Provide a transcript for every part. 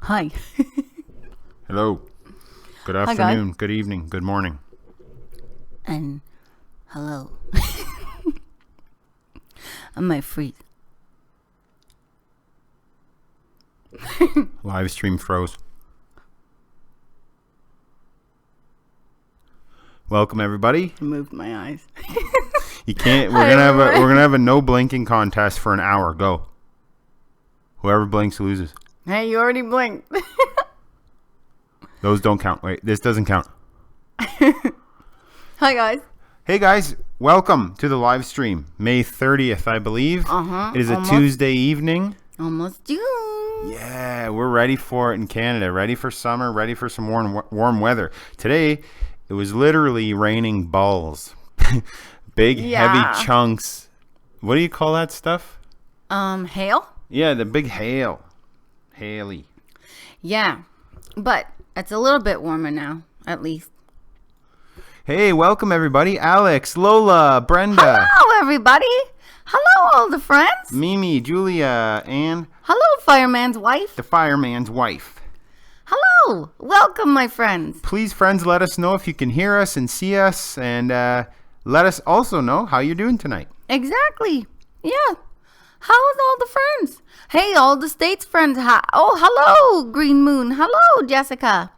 Hi. Hello. Good afternoon. Good evening. Good morning. And hello. I might freeze. Live stream froze. Welcome everybody. I moved my eyes. You can't. We're gonna have a no blinking contest for an hour. Go. Whoever blinks loses. Hey, you already blinked. Those don't count. Wait, this doesn't count. Hi guys. Hey guys, welcome to the live stream. May 30th, I believe. It is a Tuesday evening. Almost June. Yeah, we're ready for it in Canada. Ready for summer. Ready for some warm weather. Today, it was literally raining balls. Big, heavy chunks. What do you call that stuff? Hail? Yeah, the big hail. Haley. Yeah, but it's a little bit warmer now, at least. Hey, welcome everybody. Alex, Lola, Brenda. Hello, everybody. Hello, all the friends. Mimi, Julia, and... Hello, fireman's wife. The fireman's wife. Hello. Welcome, my friends. Please, friends, let us know if you can hear us and see us, and let us also know how you're doing tonight. Exactly. Yeah. How's all the friends? Hey, all the States friends. Oh, hello, Green Moon. Hello, Jessica.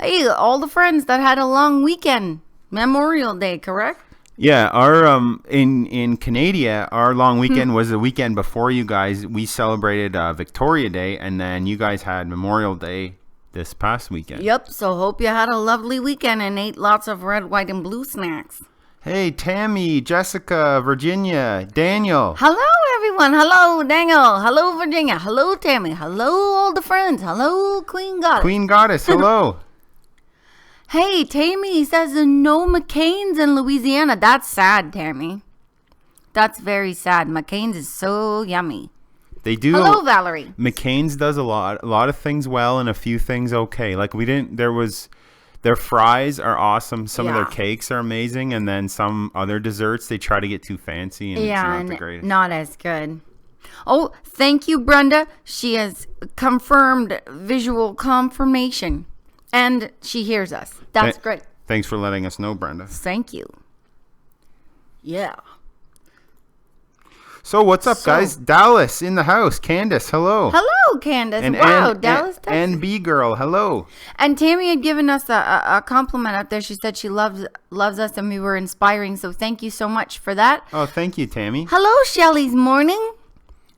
Hey, all the friends that had a long weekend. Memorial Day, correct? Yeah, our in Canada, our long weekend was the weekend before you guys. We celebrated Victoria Day, and then you guys had Memorial Day this past weekend. Yep, so hope you had a lovely weekend and ate lots of red, white, and blue snacks. Hey, Tammy, Jessica, Virginia, Daniel. Hello, everyone. Hello, Daniel. Hello, Virginia. Hello, Tammy. Hello, all the friends. Hello, Queen Goddess. Queen Goddess, hello. Hey, Tammy says no McCain's in Louisiana. That's sad, Tammy. That's very sad. McCain's is so yummy. They do. Hello, Valerie. McCain's does a lot of things well and a few things okay. Like their fries are awesome. Some of their cakes are amazing, and then some other desserts they try to get too fancy and it's not the greatest. Not as good. Oh, thank you, Brenda. She has confirmed visual confirmation. And she hears us. That's great. Thanks for letting us know, Brenda. Thank you. Yeah. So what's up, guys? Dallas in the house. Candace, hello. Hello, Candace. Dallas, Texas. And B girl, hello. And Tammy had given us a compliment up there. She said she loves us and we were inspiring. So thank you so much for that. Oh, thank you, Tammy. Hello, Shelly's morning.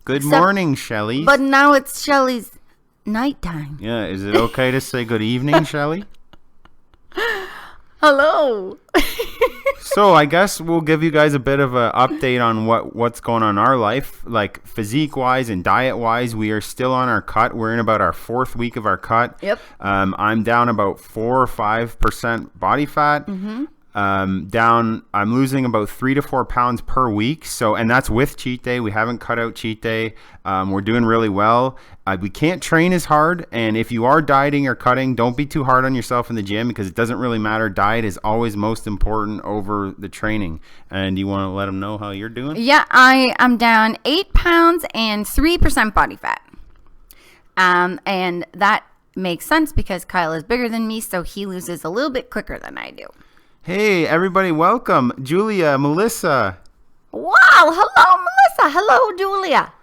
Good morning, Shelly. But now it's Shelly's nighttime. Yeah, is it okay to say good evening, Shelly? Hello. So I guess we'll give you guys a bit of an update on what's going on in our life, like physique-wise and diet-wise. We are still on our cut. We're in about our 4th week of our cut. Yep. I'm down about 4 or 5% body fat. Mm-hmm. I'm losing about 3 to 4 pounds per week. So, and that's with cheat day. We haven't cut out cheat day. We're doing really well. We can't train as hard. And if you are dieting or cutting, don't be too hard on yourself in the gym because it doesn't really matter. Diet is always most important over the training. And you want to let them know how you're doing? Yeah, I am down 8 pounds and 3% body fat. And that makes sense because Kyle is bigger than me, so he loses a little bit quicker than I do. Hey, everybody, welcome. Julia, Melissa. Wow, hello, Melissa. Hello, Julia.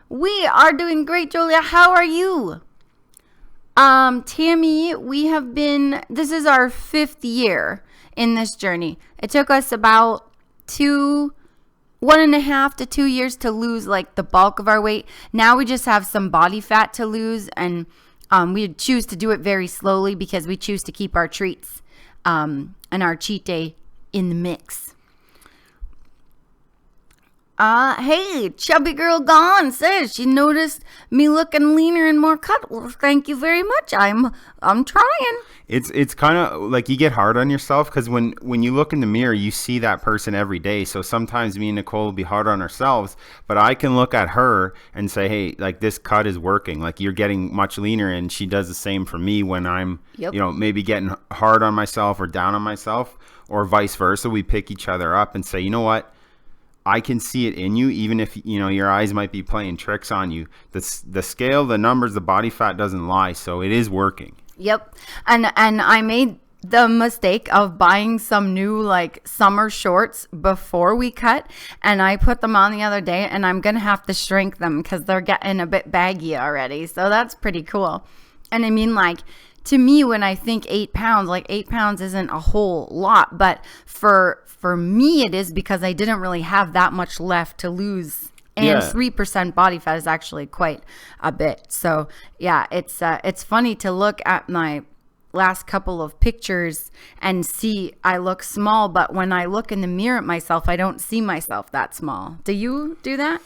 We are doing great, Julia. How are you? Tammy, this is our 5th year in this journey. It took us about 1.5 to 2 years to lose like the bulk of our weight. Now we just have some body fat to lose, and we choose to do it very slowly because we choose to keep our treats and our cheat day in the mix. Hey, Chubby Girl Gone says she noticed me looking leaner and more cut. Well, thank you very much. I'm trying. It's kind of like you get hard on yourself because when you look in the mirror, you see that person every day. So sometimes me and Nicole will be hard on ourselves, but I can look at her and say, hey, like this cut is working. Like you're getting much leaner, and she does the same for me when I'm, maybe getting hard on myself or down on myself, or vice versa. We pick each other up and say, you know what? I can see it in you, even if, you know, your eyes might be playing tricks on you. The scale, the numbers, the body fat doesn't lie. So it is working. Yep. And I made the mistake of buying some new like summer shorts before we cut, and I put them on the other day, and I'm going to have to shrink them because they're getting a bit baggy already. So that's pretty cool. And I mean, like, to me, when I think 8 pounds, like 8 pounds isn't a whole lot, but for me it is, because I didn't really have that much left to lose. And 3% body fat is actually quite a bit. So yeah, it's funny to look at my last couple of pictures and see I look small, but when I look in the mirror at myself, I don't see myself that small. Do you do that?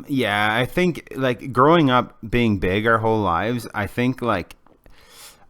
Yeah, I think like growing up being big our whole lives, I think like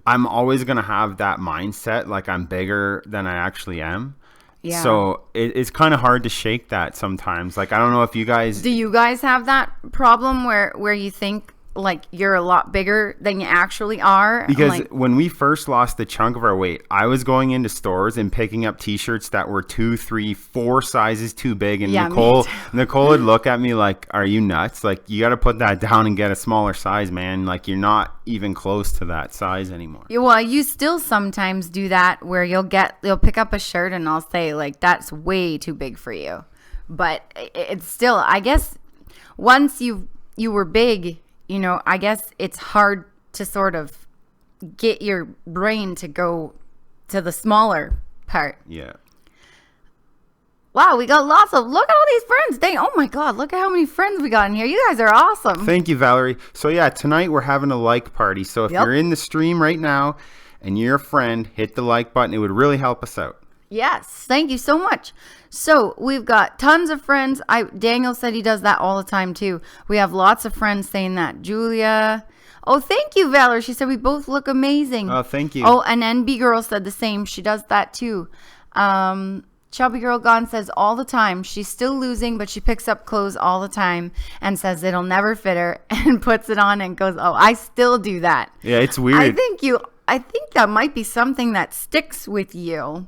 I'm always going to have that mindset like I'm bigger than I actually am. Yeah. So it's kind of hard to shake that sometimes. Like, I don't know if you guys... Do you guys have that problem where you think like you're a lot bigger than you actually are? Because when we first lost the chunk of our weight, I was going into stores and picking up t-shirts that were 2, 3, 4 sizes too big, and Nicole would look at me like, are you nuts? Like, you got to put that down and get a smaller size, man. Like, you're not even close to that size anymore. Well, you still sometimes do that where you'll pick up a shirt and I'll say like, that's way too big for you. But it's still, I guess once you were big, you know, I guess it's hard to sort of get your brain to go to the smaller part. Yeah. Wow, we got look at all these friends. Oh my God, look at how many friends we got in here. You guys are awesome. Thank you, Valerie. So yeah, tonight we're having a like party. So if you're in the stream right now and you're a friend, hit the like button. It would really help us out. Yes, thank you so much. So we've got tons of friends. Daniel said he does that all the time too. We have lots of friends saying that. Julia. Oh, thank you, Valerie. She said we both look amazing. Oh, thank you. Oh, and NB Girl said the same. She does that too. Chubby Girl Gone says all the time. She's still losing, but she picks up clothes all the time and says it'll never fit her and puts it on and goes, oh, I still do that. Yeah, it's weird. I think that might be something that sticks with you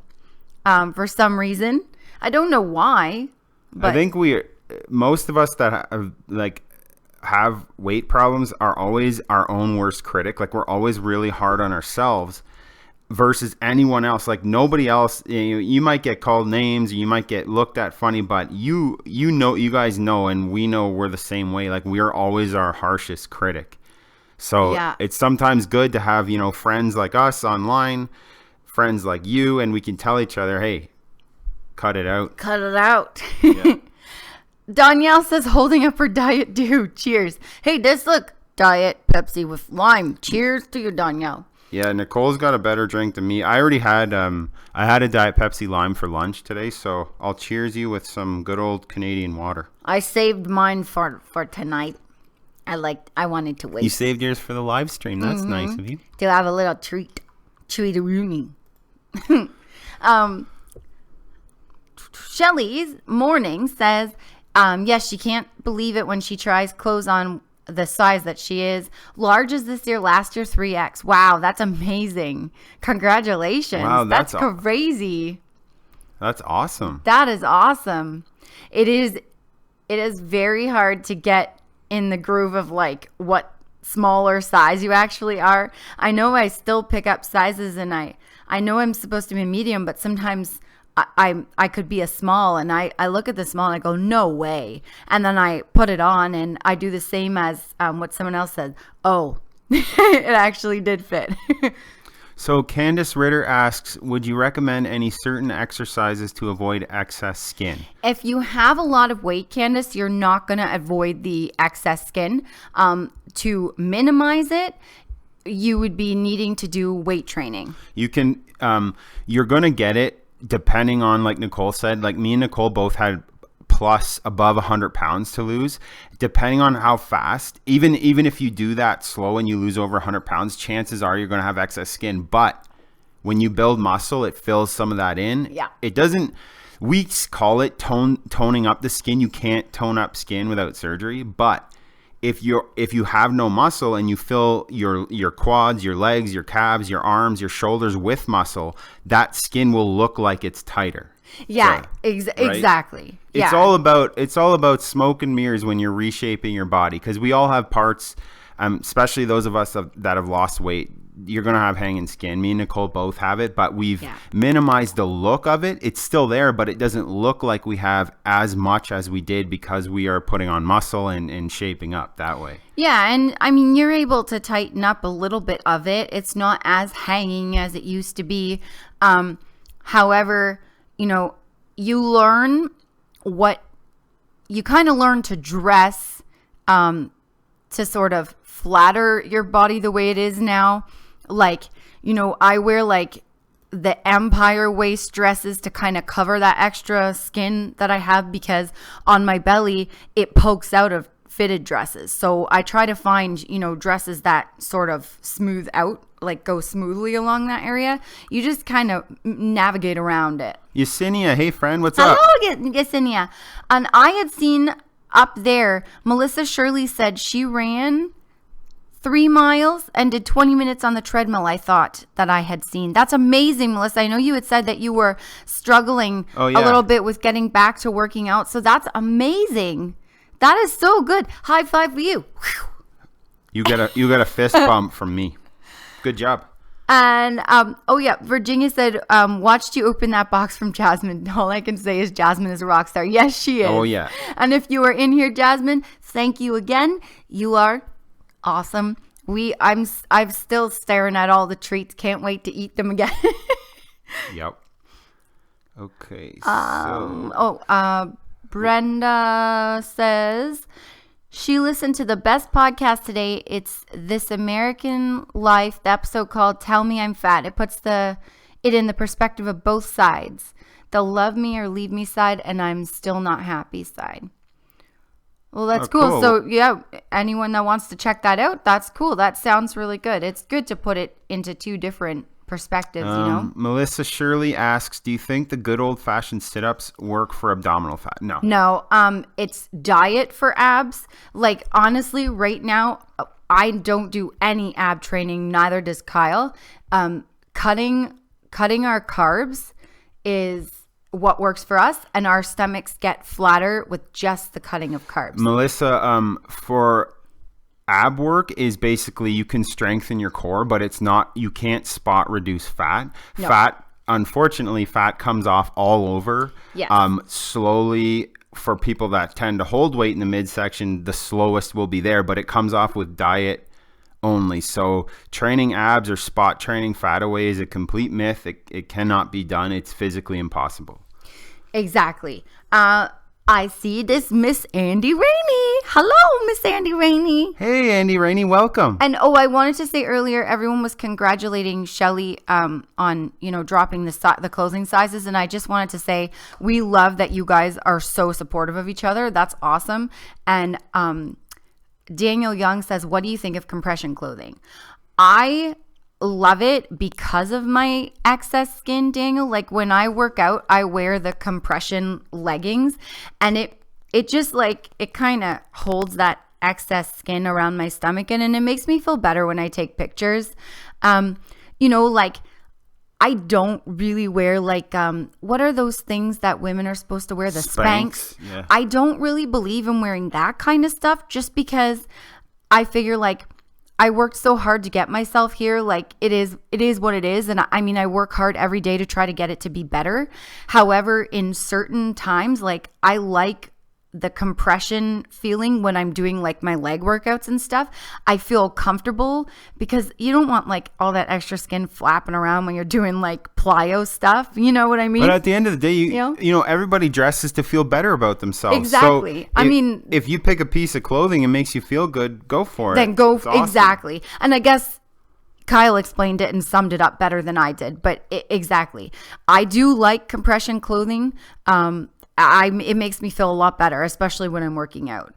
for some reason. I don't know why. But I think most of us that have weight problems are always our own worst critic. Like, we're always really hard on ourselves versus anyone else. Like, nobody else, you might get called names, you might get looked at funny, but you guys know, and we know we're the same way. Like, we're always our harshest critic. So it's sometimes good to have, friends like us online, friends like you, and we can tell each other, hey, cut it out. Cut it out. Yeah. Danielle says holding up her Diet Dew. Cheers. Hey, look, Diet Pepsi with lime. Cheers to you, Danielle. Yeah, Nicole's got a better drink than me. I already had I had a Diet Pepsi Lime for lunch today, so I'll cheers you with some good old Canadian water. I saved mine for tonight. I wanted to wait. You saved yours for the live stream. That's nice of you. To have a little treat-a-rooney. Shelly's morning says, yes, she can't believe it when she tries clothes on the size that she is. Large is this year, last year 3X. Wow, that's amazing. Congratulations. Wow, that's crazy. That's awesome. That is awesome. It is very hard to get in the groove of like what smaller size you actually are. I know I still pick up sizes, and I know I'm supposed to be a medium, but sometimes I could be a small, and I look at the small and I go, no way. And then I put it on and I do the same as what someone else said. Oh, it actually did fit. So Candace Ritter asks, would you recommend any certain exercises to avoid excess skin? If you have a lot of weight, Candace, you're not going to avoid the excess skin. To minimize it, you would be needing to do weight training. You can, you're going to get it depending on, like Nicole said, like me and Nicole both had plus above 100 pounds to lose. Depending on how fast, even if you do that slow and you lose over 100 pounds, chances are you're going to have excess skin. But when you build muscle, it fills some of that in. Yeah. It doesn't, we call it toning up the skin. You can't tone up skin without surgery. But if you have no muscle and you fill your quads, your legs, your calves, your arms, your shoulders with muscle, that skin will look like it's tighter. Yeah, right? Exactly. It's all about smoke and mirrors when you're reshaping your body, because we all have parts, especially those of us that have lost weight. You're going to have hanging skin. Me and Nicole both have it, but we've minimized the look of it. It's still there, but it doesn't look like we have as much as we did because we are putting on muscle and shaping up that way. Yeah, and I mean, you're able to tighten up a little bit of it. It's not as hanging as it used to be. However, you know, you kind of learn to dress to sort of flatter your body the way it is now. Like, you know, I wear like the Empire waist dresses to kind of cover that extra skin that I have, because on my belly it pokes out of fitted dresses. So I try to find, you know, dresses that sort of smooth out, like go smoothly along that area. You just kind of navigate around it. Yesenia, hey friend, what's up? Hello, Yesenia. And I had seen up there, Melissa Shirley said she ran 3 miles and did 20 minutes on the treadmill. I thought that I had seen. That's amazing, Melissa. I know you had said that you were struggling a little bit with getting back to working out. So that's amazing. That is so good. High five for you. You get a fist bump from me. Good job. And Virginia said, watched you open that box from Jasmine. All I can say is Jasmine is a rock star. Yes, she is. Oh yeah. And if you are in here, Jasmine, thank you again. You are awesome. I'm still staring at all the treats. Can't wait to eat them again. Yep. Okay. Brenda says she listened to the best podcast today. It's This American Life, the episode called Tell Me I'm Fat. It puts it in the perspective of both sides, the love me or leave me side, and I'm still not happy side. Well, that's cool. So, yeah, anyone that wants to check that out, that's cool. That sounds really good. It's good to put it into two different perspectives, you know? Melissa Shirley asks, do you think the good old-fashioned sit-ups work for abdominal fat? No. No, it's diet for abs. Like, honestly, right now, I don't do any ab training. Neither does Kyle. Cutting our carbs is what works for us, and our stomachs get flatter with just the cutting of carbs. Melissa, for ab work is basically you can strengthen your core, but it's not, you can't spot reduce fat. No. Unfortunately, fat comes off all over. Yes. Slowly. For people that tend to hold weight in the midsection, the slowest will be there, but it comes off with diet only. So training abs or spot training fat away is a complete myth. It cannot be done. It's physically impossible. Exactly. I see this Miss Andy Rainey. Hello, Miss Andy Rainey. Hey, Andy Rainey, welcome. And I wanted to say earlier, everyone was congratulating Shelly on, you know, dropping the clothing sizes, and I just wanted to say we love that you guys are so supportive of each other. That's awesome. And Daniel Young says, "What do you think of compression clothing?" I love it because of my excess skin, Daniel. Like when I work out, I wear the compression leggings, and it just like it kind of holds that excess skin around my stomach, and it makes me feel better when I take pictures. You know, like I don't really wear like what are those things that women are supposed to wear? The Spanx. Yeah. I don't really believe in wearing that kind of stuff, just because I figure like I worked so hard to get myself here. Like it is what it is. And I mean, I work hard every day to try to get it to be better. However, in certain times, like I like the compression feeling when I'm doing like my leg workouts and stuff. I feel comfortable because you don't want like all that extra skin flapping around when you're doing like plyo stuff. You know what I mean? But at the end of the day, you know everybody dresses to feel better about themselves. Exactly. So if you pick a piece of clothing and makes you feel good, go for it. Then go. Awesome. Exactly. And I guess Kyle explained it and summed it up better than I did. But exactly. I do like compression clothing. It makes me feel a lot better, especially when I'm working out.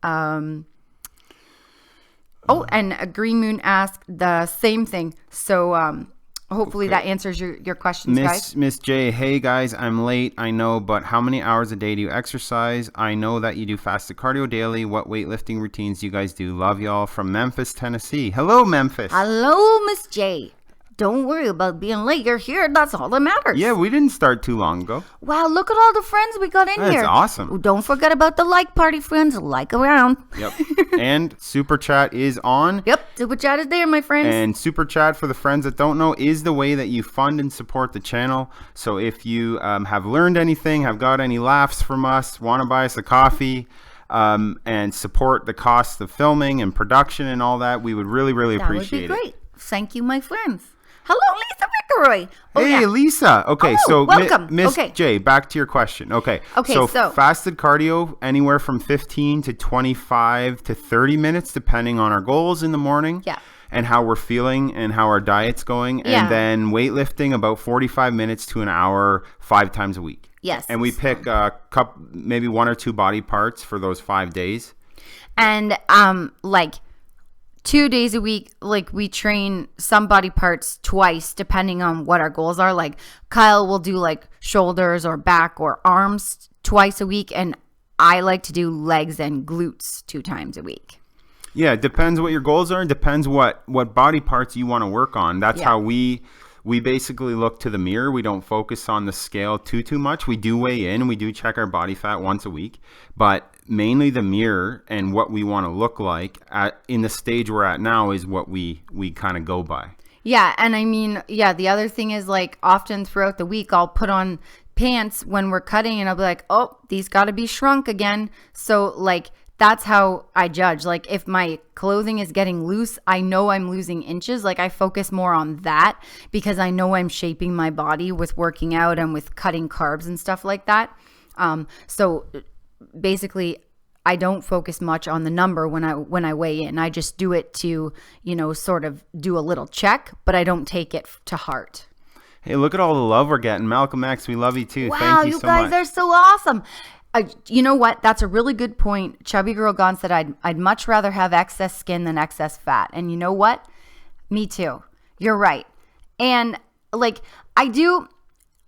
And Green Moon asked the same thing. So hopefully that answers your questions, guys. Miss J, hey guys, I'm late, I know, but how many hours a day do you exercise? I know that you do fasted cardio daily. What weightlifting routines do you guys do? Love y'all from Memphis, Tennessee. Hello, Memphis. Hello, Miss J. Don't worry about being late. You're here. That's all that matters. Yeah, we didn't start too long ago. Wow, look at all the friends we got in here. That's awesome. Don't forget about the like party friends. Like around. Yep. And Super Chat is on. Yep, Super Chat is there, my friends. And Super Chat, for the friends that don't know, is the way that you fund and support the channel. So if you have learned anything, have got any laughs from us, want to buy us a coffee, and support the cost of filming and production and all that, we would really, really appreciate it. That would be great. Thank you, my friends. Hello, Lisa Vickeroy. Oh, hey, yeah. Lisa. Okay, Oh, so welcome. Miss Okay. J, back to your question. Okay, So- fasted cardio, anywhere from 15 to 25 to 30 minutes, depending on our goals in the morning. Yeah. And how we're feeling and how our diet's going. Yeah. And then weightlifting, about 45 minutes to an hour, 5 times a week. Yes. And we pick maybe 1 or 2 body parts for those 5 days. And like 2 days a week, like we train some body parts twice depending on what our goals are. Like Kyle will do like shoulders or back or arms twice a week, and I like to do legs and glutes 2 times a week. Yeah, it depends what your goals are. It depends what body parts you want to work on. That's how we basically look to the mirror. We don't focus on the scale too much. We do weigh in and we do check our body fat once a week, but mainly the mirror and what we want to look like in the stage we're at now is what we kind of go by. Yeah, and I mean, yeah, the other thing is like often throughout the week I'll put on pants when we're cutting and I'll be like, oh, these got to be shrunk again. So like that's how I judge. Like if my clothing is getting loose, I know I'm losing inches. Like I focus more on that because I know I'm shaping my body with working out and with cutting carbs and stuff like that. So basically I don't focus much on the number when I weigh in. I just do it to, sort of do a little check, but I don't take it to heart. Hey, look at all the love we're getting. Malcolm X, we love you too. Wow, Thank you you so guys much. are so awesome. You know what? That's a really good point. Chubby Girl Gone said, I'd much rather have excess skin than excess fat. And you know what? Me too. You're right. And like, you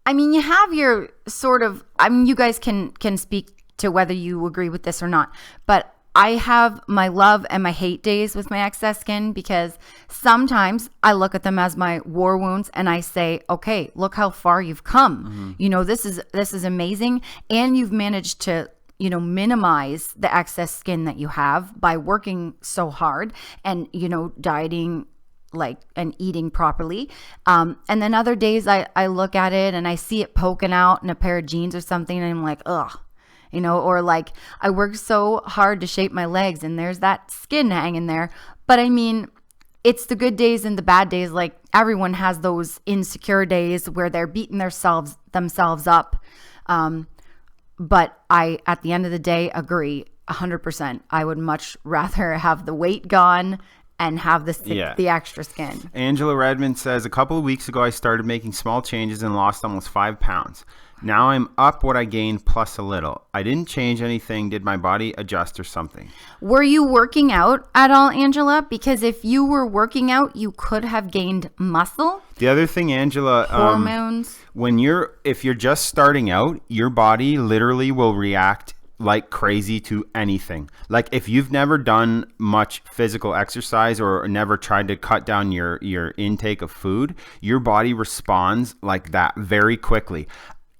have your sort of, you guys can speak to whether you agree with this or not, but I have my love and my hate days with my excess skin because sometimes I look at them as my war wounds and I say, okay, look how far you've come. Mm-hmm. This is amazing. And you've managed to, minimize the excess skin that you have by working so hard and, dieting and eating properly. And then other days I look at it and I see it poking out in a pair of jeans or something and I'm like, ugh. Or like I worked so hard to shape my legs and there's that skin hanging there. But I mean, it's the good days and the bad days. Like everyone has those insecure days where they're beating themselves up. But I, at the end of the day, agree 100%. I would much rather have the weight gone and have the extra skin. Angela Redmond says, a couple of weeks ago, I started making small changes and lost almost 5 pounds. Now I'm up what I gained plus a little. I didn't change anything. Did my body adjust or something? Were you working out at all, Angela? Because if you were working out, you could have gained muscle. The other thing, Angela, hormones. If you're just starting out, your body literally will react like crazy to anything. Like if you've never done much physical exercise or never tried to cut down your intake of food, your body responds like that very quickly.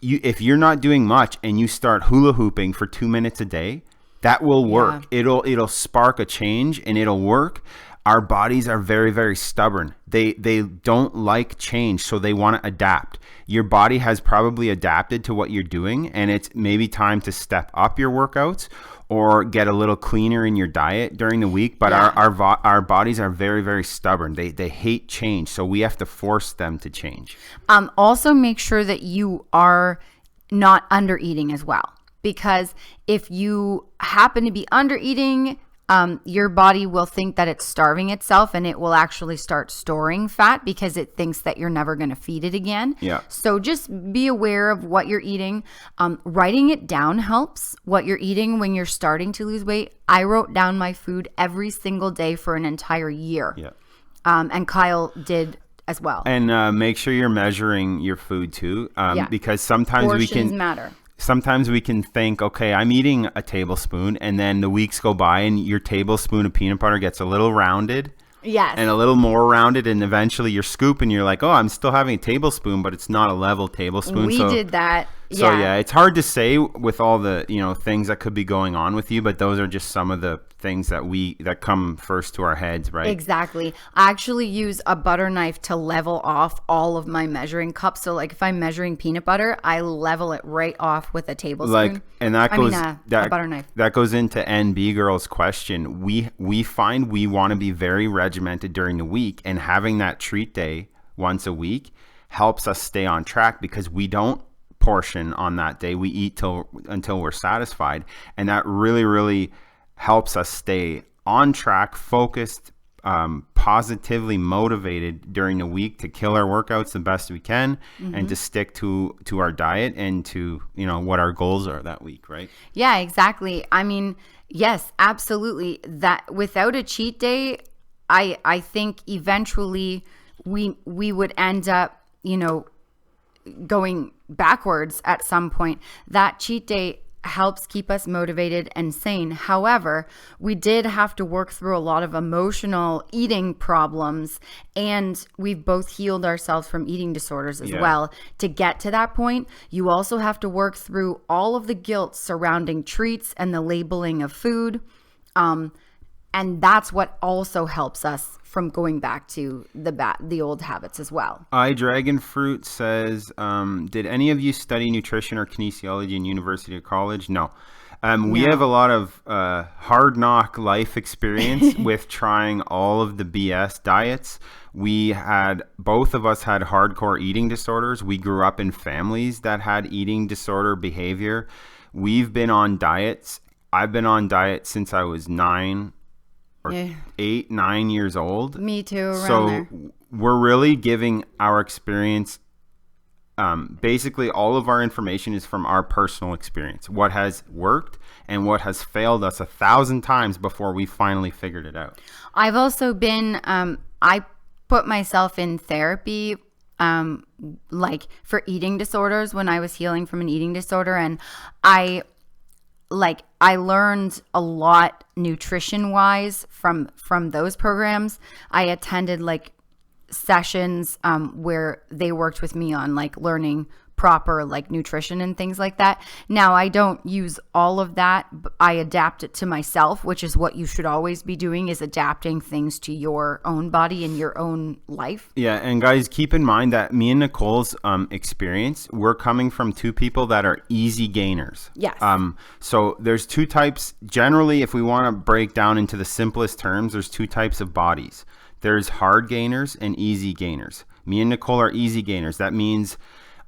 If you're not doing much and you start hula hooping for 2 minutes a day, that will work. Yeah. It'll spark a change and it'll work. Our bodies are very, very stubborn. They don't like change, so they want to adapt. Your body has probably adapted to what you're doing, and it's maybe time to step up your workouts or get a little cleaner in your diet during the week. But our bodies are very, very stubborn. They hate change, so we have to force them to change. Also, make sure that you are not under eating as well, because if you happen to be under eating, your body will think that it's starving itself and it will actually start storing fat because it thinks that you're never going to feed it again. Yeah. So just be aware of what you're eating. Writing it down helps, what you're eating when you're starting to lose weight. I wrote down my food every single day for an entire year. Yeah. And Kyle did as well. And make sure you're measuring your food too, because sometimes portions matter. Sometimes we can think, okay, I'm eating a tablespoon, and then the weeks go by and your tablespoon of peanut butter gets a little rounded Yes. And a little more rounded, and eventually you're scooping. You're like, oh, I'm still having a tablespoon, but it's not a level tablespoon. We did that. So yeah, it's hard to say with all the things that could be going on with you, but those are just some of the things that come first to our heads, right? Exactly. I actually use a butter knife to level off all of my measuring cups. So like if I'm measuring peanut butter, I level it right off with a tablespoon. And that goes a butter knife. That goes into NB Girl's question. We find we want to be very regimented during the week, and having that treat day once a week helps us stay on track because we don't portion on that day. We eat until we're satisfied, and that really, really helps us stay on track, focused, positively motivated during the week to kill our workouts the best we can, and to stick to our diet and to what our goals are that week, right? Yeah, exactly. I mean, yes, absolutely. That without a cheat day, I think eventually we would end up going backwards at some point. That cheat day helps keep us motivated and sane. However, we did have to work through a lot of emotional eating problems, and we've both healed ourselves from eating disorders as well. To get to that point, you also have to work through all of the guilt surrounding treats and the labeling of food. And that's what also helps us from going back to the old habits as well. Dragon Fruit says, did any of you study nutrition or kinesiology in university or college? No. We have a lot of hard knock life experience with trying all of the BS diets. Both of us had hardcore eating disorders. We grew up in families that had eating disorder behavior. We've been on diets. I've been on diet since I was 9 years old. Me too. So we're really giving our experience. Basically, all of our information is from our personal experience. What has worked and what has failed us 1,000 times before we finally figured it out. I've also been. I put myself in therapy, like for eating disorders when I was healing from an eating disorder, and I learned a lot nutrition wise from those programs. I attended sessions where they worked with me on learning proper nutrition and things like that. Now I don't use all of that, but I adapt it to myself, which is what you should always be doing, is adapting things to your own body and your own life. Yeah, and guys, keep in mind that me and Nicole's experience, we're coming from two people that are easy gainers. Yes. So there's two types. Generally, if we want to break down into the simplest terms, there's two types of bodies. There's hard gainers and easy gainers. Me and Nicole are easy gainers. That means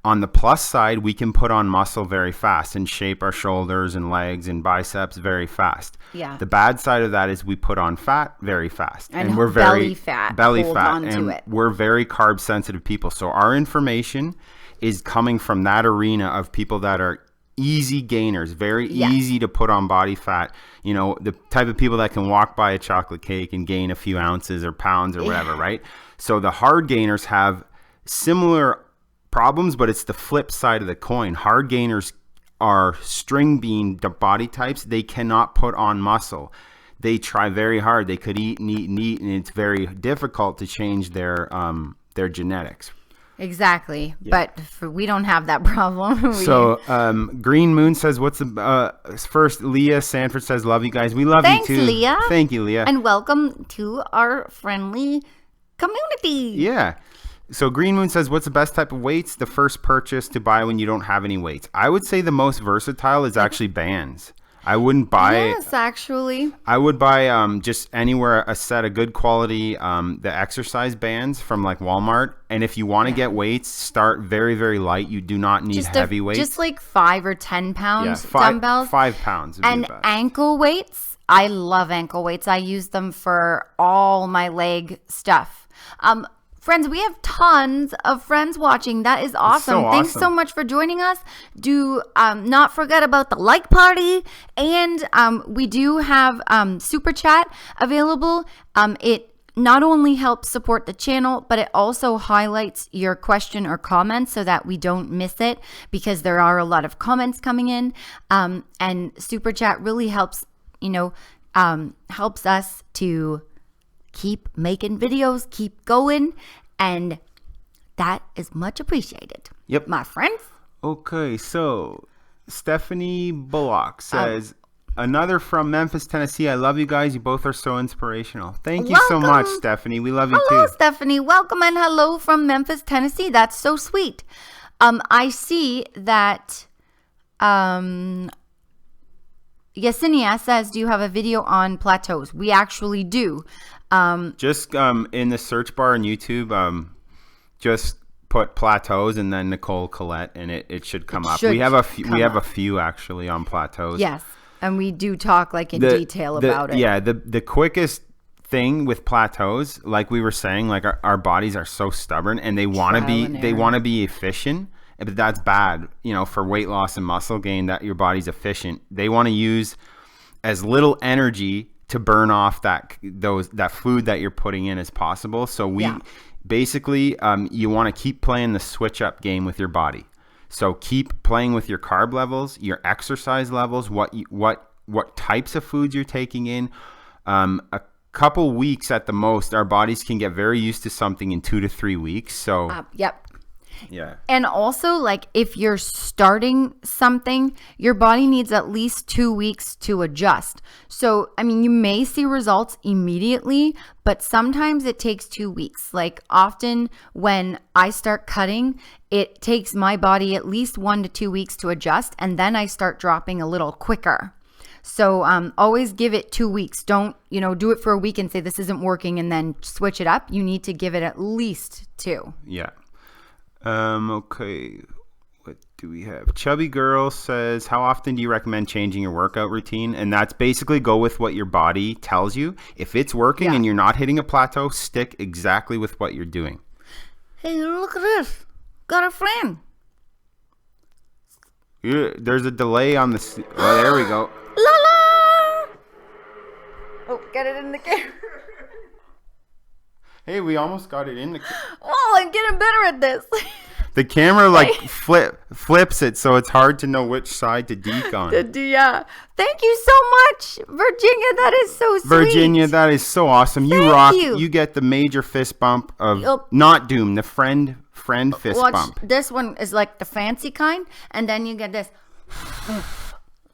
on the plus side, we can put on muscle very fast and shape our shoulders and legs and biceps very fast. Yeah. The bad side of that is we put on fat very fast. And we're belly fat. And we're very carb sensitive people. So our information is coming from that arena of people that are easy gainers, very easy to put on body fat. The type of people that can walk by a chocolate cake and gain a few ounces or pounds or whatever, right? So the hard gainers have similar problems, but it's the flip side of the coin. Hard gainers are string bean body types. They cannot put on muscle. They try very hard. They could eat and eat and eat, and it's very difficult to change their genetics. Exactly. Yeah. But we don't have that problem. So Green Moon says, what's the first? Leah Sanford says, love you guys. We love you too. Thanks, Leah. Thank you, Leah. And welcome to our friendly community. Yeah. So Green Moon says, what's the best type of weights? The first purchase to buy when you don't have any weights. I would say the most versatile is actually bands. I wouldn't buy. Yes, actually. I would buy just anywhere a set of good quality the exercise bands from Walmart. And if you want to get weights, start very, very light. You do not need heavy weights. Just 5 or 10 pounds dumbbells. 5 pounds. And ankle weights. I love ankle weights. I use them for all my leg stuff. Friends, we have tons of friends watching. That is awesome. Thanks so much for joining us. Do not forget about the like party. And we do have Super Chat available. It not only helps support the channel, but it also highlights your question or comment so that we don't miss it, because there are a lot of comments coming in. And Super Chat really helps, helps us to keep making videos, keep going, and that is much appreciated. Yep. My friends. Okay, so Stephanie Bullock says, another from Memphis, Tennessee. I love you guys. You both are so inspirational. Thank you so much, Stephanie. We love you Hello, too. Stephanie. Welcome and hello from Memphis, Tennessee. That's so sweet. I see that Yesenia says, do you have a video on plateaus? We actually do. Just in the search bar on YouTube, just put plateaus and then Nicole Collet, and it should come up. We have a few actually on plateaus. Yes, and we do talk like in detail about it. Yeah, the quickest thing with plateaus, like we were saying, like our bodies are so stubborn and they want to be efficient, but that's bad, for weight loss and muscle gain, that your body's efficient. They want to use as little energy to burn off that food that you're putting in as possible. So basically, you want to keep playing the switch up game with your body. So keep playing with your carb levels, your exercise levels, what types of foods you're taking in. A couple weeks at the most, our bodies can get very used to something in 2 to 3 weeks. So yep. Yeah. And also, like, if you're starting something, your body needs at least 2 weeks to adjust. So, I mean, you may see results immediately, but sometimes it takes 2 weeks. Like, often when I start cutting, it takes my body at least 1 to 2 weeks to adjust, and then I start dropping a little quicker. So always give it 2 weeks. Don't, do it for a week and say this isn't working and then switch it up. You need to give it at least 2. Yeah. Okay, what do we have? Chubby Girl says, how often do you recommend changing your workout routine? And that's basically go with what your body tells you. If it's working and you're not hitting a plateau, stick exactly with what you're doing. Hey, look at this. Got a friend. Yeah, there's a delay on the... Oh, there we go. La la! Oh, get it in the camera. Hey, we almost got it in the... Oh, I'm getting better at this. The camera flips it, so it's hard to know which side to deke on. Yeah. Thank you so much, Virginia. That is so sweet. Virginia, that is so awesome. You rock. You get the major fist bump of not Doom, the friend fist bump. This one is like the fancy kind, and then you get this,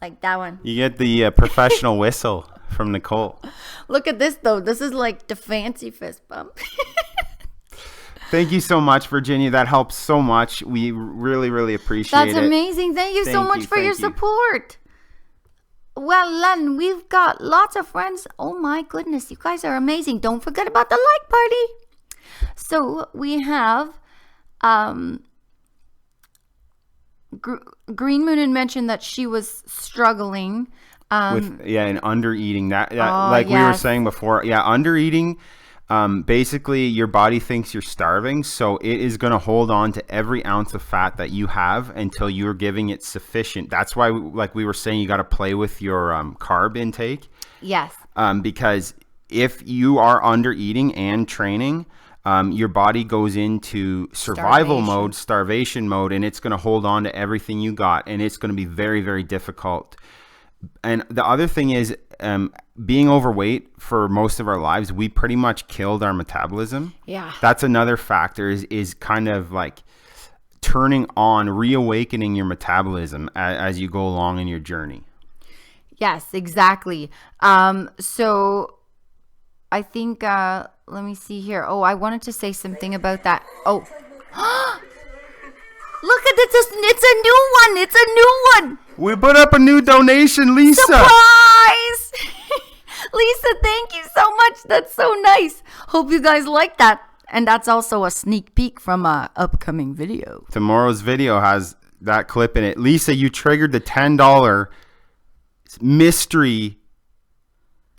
like that one. You get the professional whistle from Nicole. Look at this, though. This is like the fancy fist bump. Thank you so much, Virginia. That helps so much. We really, really appreciate it. That's amazing. Thank you so much for your support. Well, Len, we've got lots of friends. Oh, my goodness. You guys are amazing. Don't forget about the like party. So we have Green Moon had mentioned that she was struggling with and under eating. That we were saying before. Yeah, under eating. Basically, your body thinks you're starving, so it is going to hold on to every ounce of fat that you have until you're giving it sufficient. That's why, like we were saying, you got to play with your carb intake. Yes. Because if you are under eating and training, your body goes into starvation mode, and it's going to hold on to everything you got, and it's going to be very, very difficult. And the other thing is, being overweight for most of our lives, we pretty much killed our metabolism. Yeah. That's another factor is kind of like reawakening your metabolism as you go along in your journey. Yes, exactly. So I think, let me see here. Oh, I wanted to say something about that. Oh, look at this. It's a new one. It's a new one. We put up a new donation, Lisa. Surprise! Lisa, thank you so much. That's so nice. Hope you guys like that. And that's also a sneak peek from an upcoming video. Tomorrow's video has that clip in it. Lisa, you triggered the $10 mystery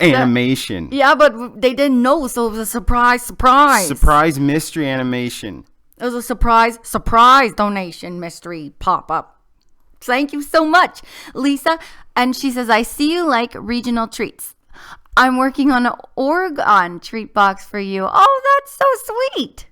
animation. Yeah, but they didn't know, so it was a surprise. Surprise mystery animation. It was a surprise donation mystery pop-up. Thank you so much, Lisa. And she says, I see you like regional treats. I'm working on an Oregon treat box for you. Oh, that's so sweet.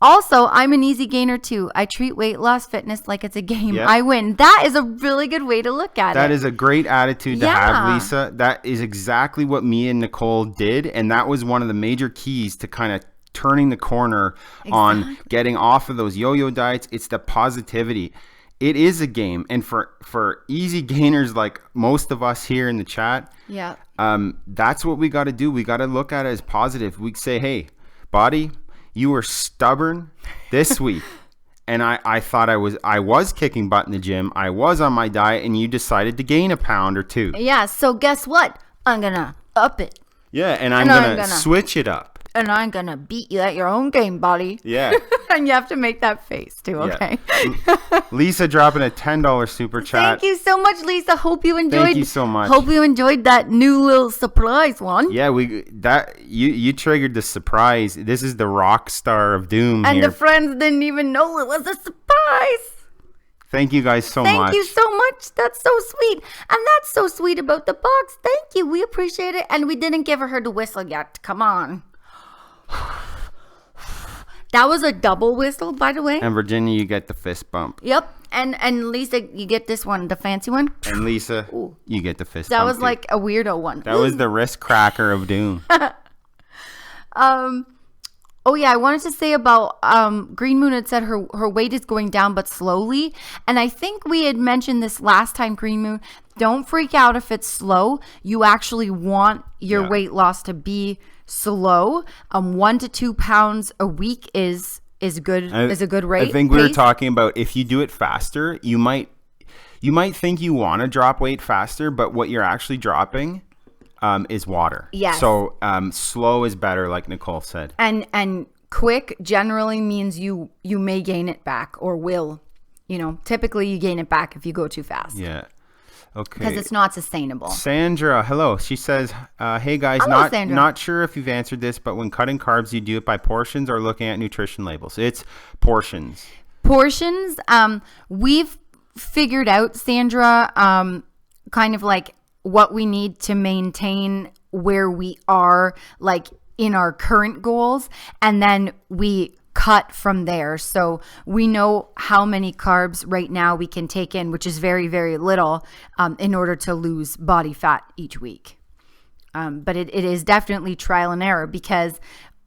Also, I'm an easy gainer too. I treat weight loss fitness like it's a game. Yep. I win. That is a really good way to look at it. That is a great attitude to Yeah. have, Lisa. That is exactly what me and Nicole did. And that was one of the major keys to kind of turning the corner on getting off of those yo-yo diets. It's the positivity. It is a game. And for easy gainers like most of us here in the chat, Yeah. that's what we got to do. We got to look at it as positive. We say, hey, body, you were stubborn this week. And I thought I was kicking butt in the gym. I was on my diet, and you decided to gain a pound or two. Yeah, so guess what? I'm going to up it. Yeah, and I'm going to switch it up. And I'm going to beat you at your own game, buddy. Yeah. And you have to make that face too, okay? Yeah. Lisa dropping a $10 super chat. Thank you so much, Lisa. Hope you enjoyed. Thank you so much. Hope you enjoyed that new little surprise one. Yeah, you triggered the surprise. This is the rock star of doom and here. the friends didn't even know it was a surprise. Thank you guys so much. Thank you so much. That's so sweet. And that's so sweet about the box. Thank you. We appreciate it. And we didn't give her the whistle yet. Come on. That was a double whistle, by the way. And Virginia, you get the fist bump. Yep. And Lisa, you get this one, the fancy one. And Lisa, you get the fist That bump. was too. like a weirdo one. That was the wrist cracker of doom. Oh yeah, I wanted to say about Green Moon had said her weight is going down but slowly. And I think we had mentioned this last time, Green Moon. Don't freak out if it's slow. You actually want your weight loss to be slow. 1 to 2 pounds a week is good is a good rate. I think we were talking about if you do it faster, you might think you want to drop weight faster, but what you're actually dropping is water. Yes. So slow is better, like Nicole said. And quick generally means you may gain it back or will. Typically you gain it back if you go too fast. Yeah. Okay. Because it's not sustainable. Sandra, hello. She says, hey guys, Hello, Sandra. not sure if you've answered this, but when cutting carbs, you do it by portions or looking at nutrition labels? It's portions. Portions. We've figured out, Sandra, kind of like what we need to maintain where we are, like in our current goals, and then we cut from there. So we know how many carbs right now we can take in, which is very, very little, in order to lose body fat each week. But it is definitely trial and error, because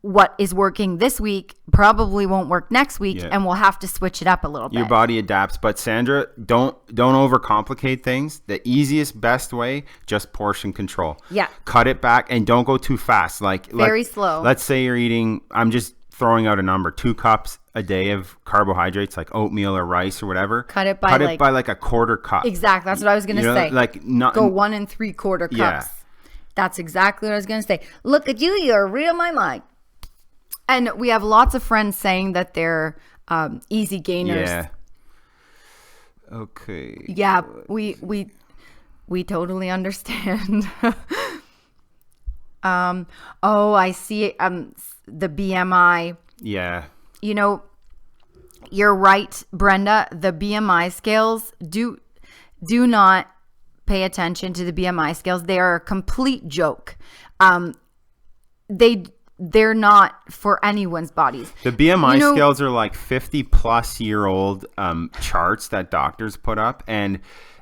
what is working this week probably won't work next week, and we'll have to switch it up a little bit. Your body adapts. But Sandra, don't overcomplicate things. The easiest, best way, just portion control. Yeah. Cut it back and don't go too fast. Very slow. Let's say you're eating, I'm just throwing out a number, 2 cups a day of carbohydrates like oatmeal or rice or whatever. Cut it by like a quarter cup. Exactly. That's what I was going to say. Like not go 1 3/4 cups. Yeah. That's exactly what I was going to say. Look at you. You're real my mind. And we have lots of friends saying that they're easy gainers. Yeah. Okay. Yeah, we totally understand. I see the BMI. Yeah. You're right, Brenda. The BMI scales do not pay attention to the BMI scales. They are a complete joke. They're not for anyone's bodies. The BMI scales are like 50-plus-year-old charts that doctors put up, and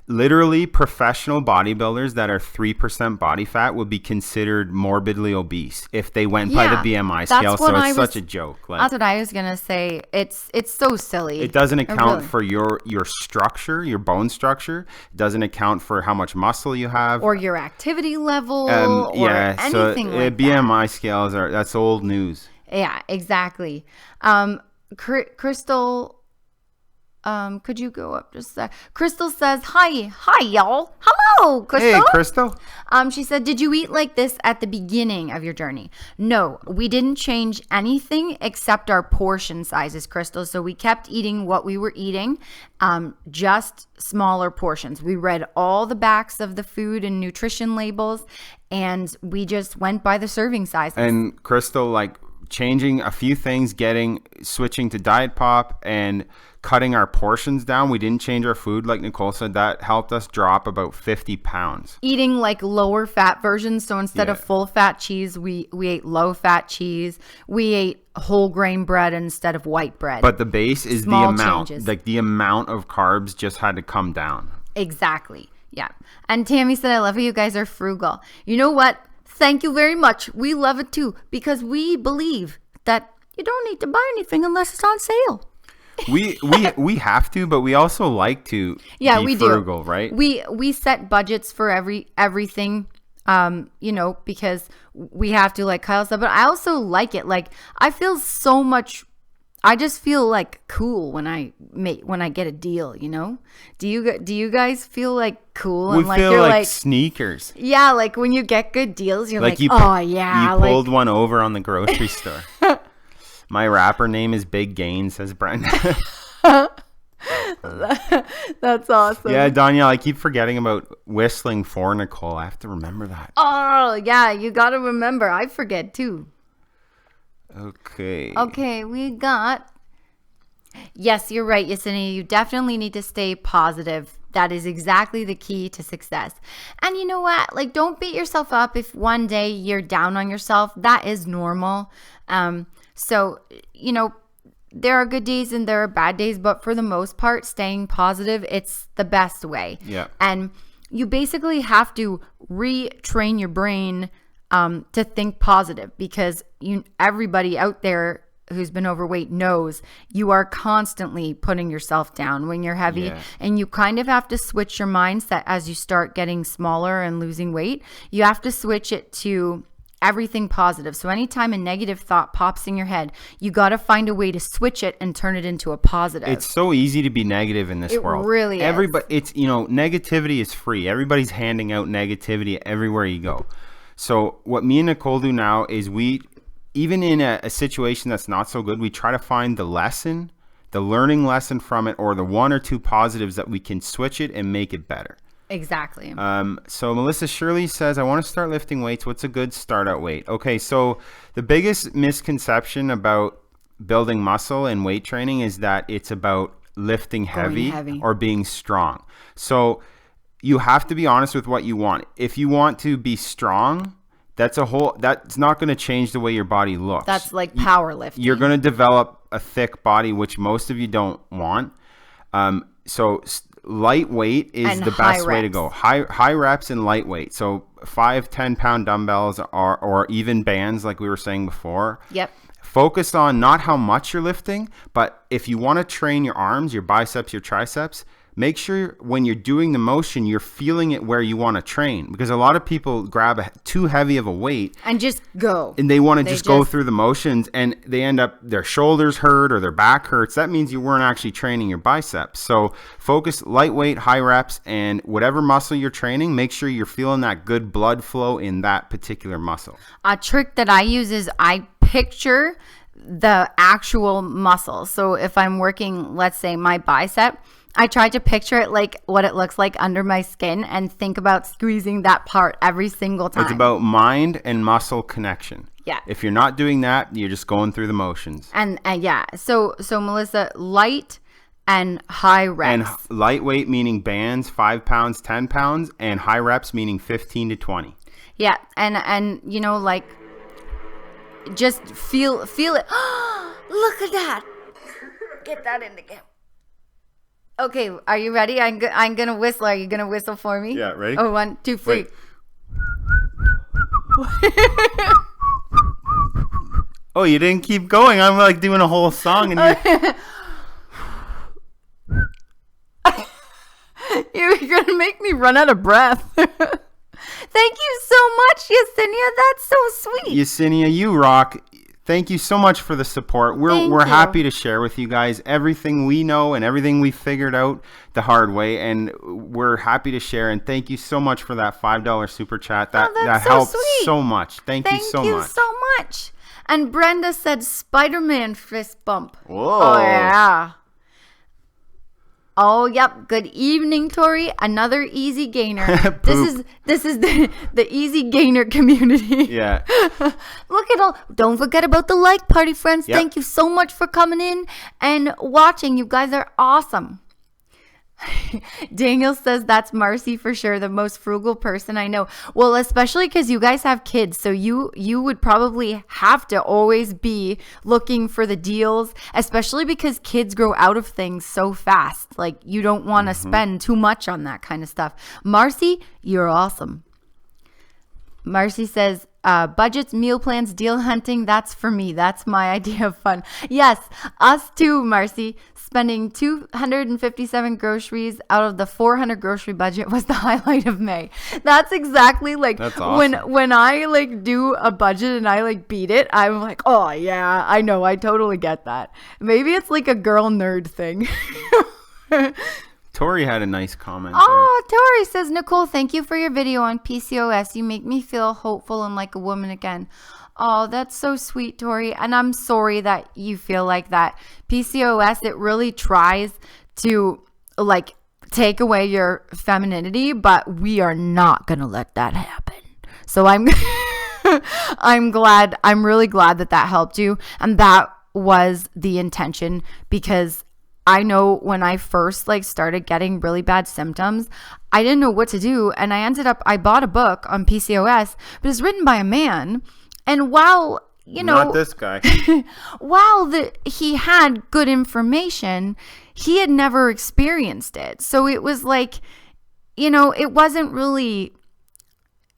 literally professional bodybuilders that are 3% body fat would be considered morbidly obese if they went by the BMI scale. So it's such a joke. That's what I was gonna say. It's so silly. It doesn't account for your structure, your bone structure. It doesn't account for how much muscle you have or your activity level or anything like BMI that. Scales that's old news. Yeah, exactly. Crystal. Could you go up just a sec? Crystal says, hi y'all. Hello, Crystal. Hey, Crystal. She said, did you eat like this at the beginning of your journey? No, we didn't change anything except our portion sizes, Crystal. So we kept eating what we were eating, just smaller portions. We read all the backs of the food and nutrition labels, and we just went by the serving sizes. And Crystal, changing a few things, switching to Diet Pop and cutting our portions down. We didn't change our food, like Nicole said. That helped us drop about 50 pounds. Eating like lower fat versions. So instead of full fat cheese, we ate low fat cheese. We ate whole grain bread instead of white bread. But the base is Small the amount. changes. Like the amount of carbs just had to come down. Exactly. Yeah. And Tammy said, I love how you guys are frugal. You know what? Thank you very much. We love it too, because we believe that you don't need to buy anything unless it's on sale. We have to, but we also like to be frugal, right? We set budgets for everything, because we have to, like Kyle said, but I also like it. Like I just feel like cool when I get a deal, Do you guys feel like cool? We and like feel you're like sneakers. Yeah, like when you get good deals, you're like you oh yeah. You pulled one over on the grocery store. My rapper name is Big Gain, says Brenda. That's awesome. Yeah, Danielle, I keep forgetting about whistling for Nicole. I have to remember that. Oh, yeah, you got to remember. I forget too. Okay, we got... Yes, you're right, Yesenia. You definitely need to stay positive. That is exactly the key to success. And you know what? Like, don't beat yourself up if one day you're down on yourself. That is normal. So, there are good days and there are bad days, but for the most part, staying positive, it's the best way. Yeah. And you basically have to retrain your brain to think positive, because everybody out there who's been overweight knows you are constantly putting yourself down when you're heavy. Yeah. And you kind of have to switch your mindset as you start getting smaller and losing weight. You have to switch it to everything positive. So anytime a negative thought pops in your head, you got to find a way to switch it and turn it into a positive. It's so easy to be negative in this world. It really is. It's negativity is free. Everybody's handing out negativity everywhere you go. So what me and Nicole do now is even in a situation that's not so good, we try to find the learning lesson from it, or the one or two positives that we can switch it and make it better. Exactly. So Melissa Shirley says, I want to start lifting weights. What's a good start out weight? Okay, so the biggest misconception about building muscle and weight training is that it's about lifting heavy or being strong. So you have to be honest with what you want. If you want to be strong, that's not going to change the way your body looks. That's like powerlifting. You're going to develop a thick body, which most of you don't want. So lightweight is the best way to go. High reps and lightweight. So 5-10 pound dumbbells or even bands, like we were saying before. Yep. Focus on not how much you're lifting, but if you want to train your arms, your biceps, your triceps, make sure when you're doing the motion, you're feeling it where you want to train. Because a lot of people grab too heavy of a weight and just go. And they want to just go through the motions, and they end up, their shoulders hurt or their back hurts. That means you weren't actually training your biceps. So focus lightweight, high reps, and whatever muscle you're training, make sure you're feeling that good blood flow in that particular muscle. A trick that I use is I picture the actual muscle. So if I'm working, let's say my bicep, I try to picture it like what it looks like under my skin and think about squeezing that part every single time. It's about mind and muscle connection. Yeah. If you're not doing that, you're just going through the motions. And yeah. So Melissa, light and high reps. And lightweight meaning bands, 5 pounds, 10 pounds, and high reps meaning 15 to 20. Yeah. And like just feel it. Look at that. Get that in the game. Okay, are you ready? I'm going to whistle. Are you going to whistle for me? Yeah, ready? Oh, 1, 2, 3. Oh, you didn't keep going. I'm like doing a whole song. And you're going to make me run out of breath. Thank you so much, Yesenia. That's so sweet. Yesenia, you rock. Thank you so much for the support. We're happy to share with you guys everything we know and everything we figured out the hard way, and we're happy to share. And thank you so much for that $5 super chat. That helped so much. Thank you so much. Thank you so much. And Brenda said Spider-Man fist bump. Whoa. Oh yeah. Oh, yep. Good evening, Tori. Another easy gainer. This is the easy gainer community. Yeah. Look at Don't forget about the like party, friends. Yep. Thank you so much for coming in and watching. You guys are awesome. Daniel says that's Marcy for sure, the most frugal person I know. Well, especially because you guys have kids, so you would probably have to always be looking for the deals, especially because kids grow out of things so fast. Like, you don't want to spend too much on that kind of stuff. Marcy, you're awesome. Marcy says, budgets, meal plans, deal hunting, that's for me. That's my idea of fun. Yes, us too, Marcy. Spending 257 groceries out of the 400 grocery budget was the highlight of May. That's exactly like That's awesome. when I like do a budget and I like beat it, I'm like, oh yeah, I know, I totally get that. Maybe it's like a girl nerd thing. Tori had a nice comment. Oh, Tori says, Nicole, thank you for your video on PCOS. You make me feel hopeful and like a woman again. Oh, that's so sweet, Tori. And I'm sorry that you feel like that. PCOS, it really tries to like take away your femininity, but we are not going to let that happen. So I'm I'm really glad that helped you. And that was the intention, because I know when I first like started getting really bad symptoms, I didn't know what to do. And I bought a book on PCOS, but it's written by a man. And while, Not this guy. while he had good information, he had never experienced it. So it was like, it wasn't really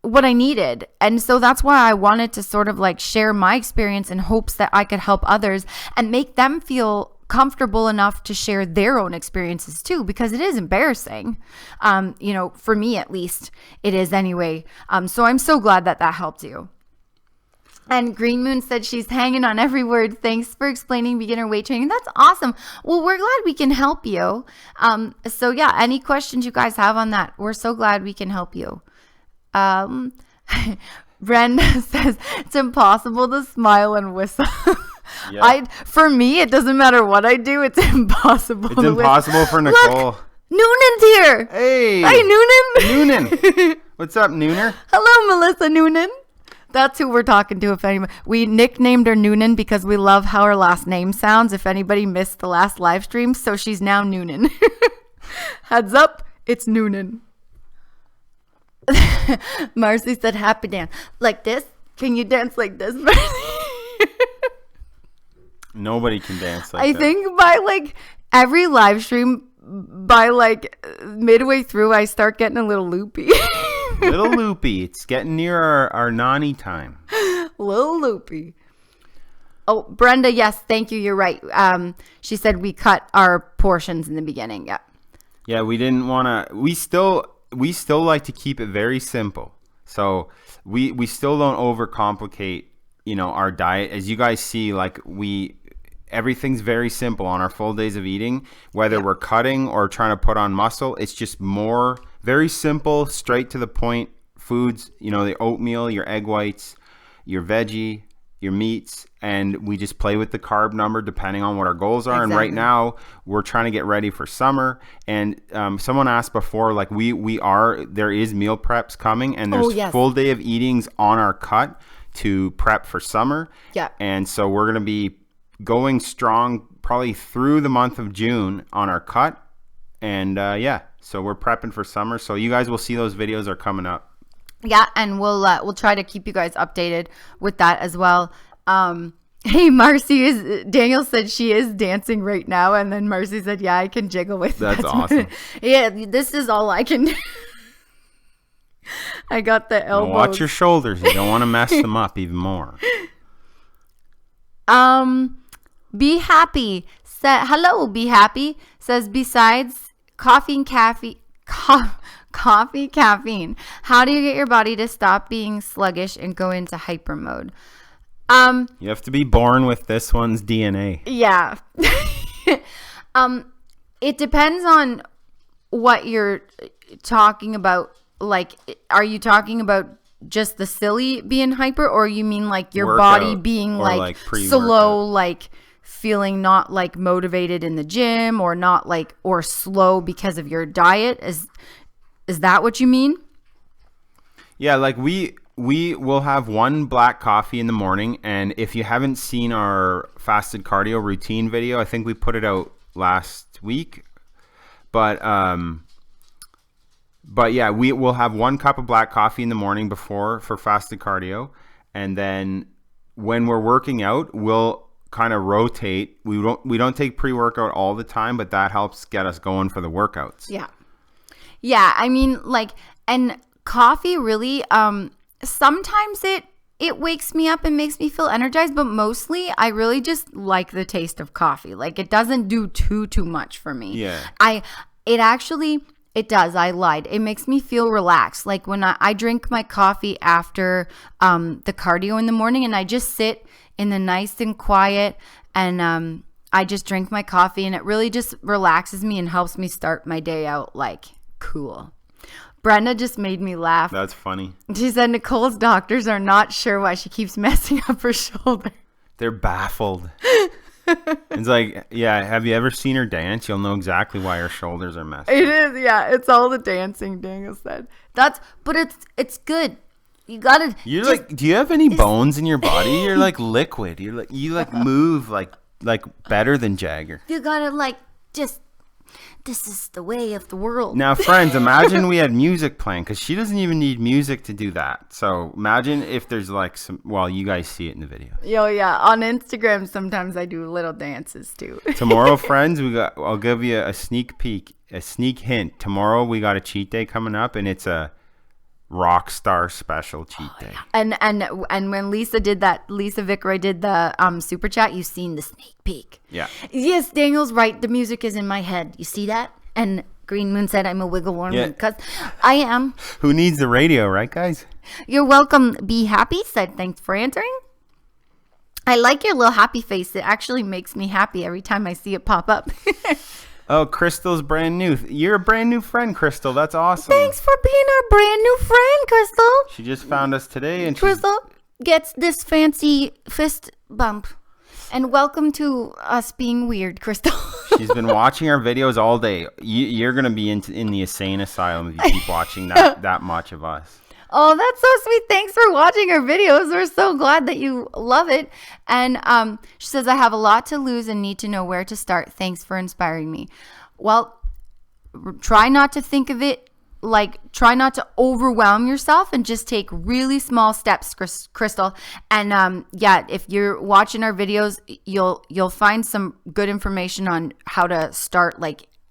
what I needed. And so that's why I wanted to sort of like share my experience in hopes that I could help others and make them feel comfortable enough to share their own experiences too, because it is embarrassing. For me at least, it is anyway. So I'm so glad that helped you. And Green Moon said she's hanging on every word. Thanks for explaining beginner weight training. That's awesome. Well, we're glad we can help you. So yeah, any questions you guys have on that, we're so glad we can help you. Brenda says it's impossible to smile and whistle. Yeah. For me, it doesn't matter what I do. It's impossible. It's impossible for Nicole. Look, Noonan's here. Hey. Hey, Noonan. Noonan. What's up, Nooner? Hello, Melissa Noonan. That's who we're talking to. If anybody, we nicknamed her Noonan because we love how her last name sounds. If anybody missed the last live stream, so she's now Noonan. Heads up, it's Noonan. Marcy said, "Happy dance like this." Can you dance like this, Marcy? Nobody can dance like that. I think by like every live stream, by like midway through, I start getting a little loopy. Little loopy. It's getting near our nanny time. Little loopy. Oh, Brenda, yes, thank you. You're right. She said we cut our portions in the beginning. Yeah. Yeah, we didn't want to. We still like to keep it very simple. So we still don't overcomplicate, our diet. As you guys see, like everything's very simple on our full days of eating, whether we're cutting or trying to put on muscle. It's just very simple, straight to the point foods, the oatmeal, your egg whites, your veggie, your meats, and we just play with the carb number depending on what our goals are. Exactly. And right now we're trying to get ready for summer. And someone asked before, like there is meal preps coming, and there's full day of eatings on our cut to prep for summer. Yeah. And so we're going to be going strong probably through the month of June on our cut. And so we're prepping for summer. So you guys will see those videos are coming up. Yeah, and we'll try to keep you guys updated with that as well. Hey, Daniel said she is dancing right now, and then Marcy said, yeah, I can jiggle with it. That's awesome. Yeah, this is all I can do. I got the elbows. Watch your shoulders. You don't want to mess them up even more. Be Happy said, hello, Be Happy says, besides coffee and caffeine, how do you get your body to stop being sluggish and go into hyper mode? You have to be born with this one's DNA. Yeah. It depends on what you're talking about. Like, are you talking about just the silly being hyper, or you mean like your body being like slow, like feeling not like motivated in the gym, or not like, or slow because of your diet? Is that what you mean? Yeah, like we we will have one black coffee in the morning, and if you haven't seen our fasted cardio routine video, I think we put it out last week. But yeah, we will have 1 cup of black coffee in the morning for fasted cardio, and then when we're working out, we'll kind of rotate. We don't take pre-workout all the time, but that helps get us going for the workouts. Yeah, I mean, like, and coffee really, sometimes it wakes me up and makes me feel energized, but mostly I really just like the taste of coffee. Like, it doesn't do too much for me. Yeah. It does. I lied. It makes me feel relaxed. Like when I drink my coffee after the cardio in the morning, and I just sit in the nice and quiet, and I just drink my coffee, and it really just relaxes me and helps me start my day out like cool. Brenda just made me laugh. That's funny. She said Nicole's doctors are not sure why she keeps messing up her shoulder. They're baffled. It's like, yeah, have you ever seen her dance? You'll know exactly why her shoulders are messed up. It is, yeah. It's all the dancing, Daniel said. But it's good. You gotta. You're like, do you have any bones in your body? You're like liquid. You move like better than Jagger. You gotta this is the way of the world. Now, friends, imagine we had music playing, because she doesn't even need music to do that. So imagine if there's like some, well, you guys see it in the video. Yo, yeah. On Instagram, sometimes I do little dances too. Tomorrow, friends, I'll give you a sneak peek, a sneak hint. Tomorrow we got a cheat day coming up, and it's a rock star special cheat day. Yeah. And when Lisa Vickroy did the super chat, you seen the sneak peek. Yeah. Yes, Daniel's right. The music is in my head. You see that? And Green Moon said I'm a wiggle worm, because I am. Who needs the radio, right, guys? You're welcome. Be Happy said thanks for answering. I like your little happy face. It actually makes me happy every time I see it pop up. Oh, Crystal's brand new. You're a brand new friend, Crystal. That's awesome. Thanks for being our brand new friend, Crystal. She just found us today, and Crystal gets this fancy fist bump. And welcome to us being weird, Crystal. She's been watching our videos all day. You're gonna be in the insane asylum if you keep watching that much of us. Oh, that's so sweet. Thanks for watching our videos. We're so glad that you love it. And she says, I have a lot to lose and need to know where to start. Thanks for inspiring me. Well, try not to think of it try not to overwhelm yourself, and just take really small steps, Crystal. And if you're watching our videos, you'll find some good information on how to start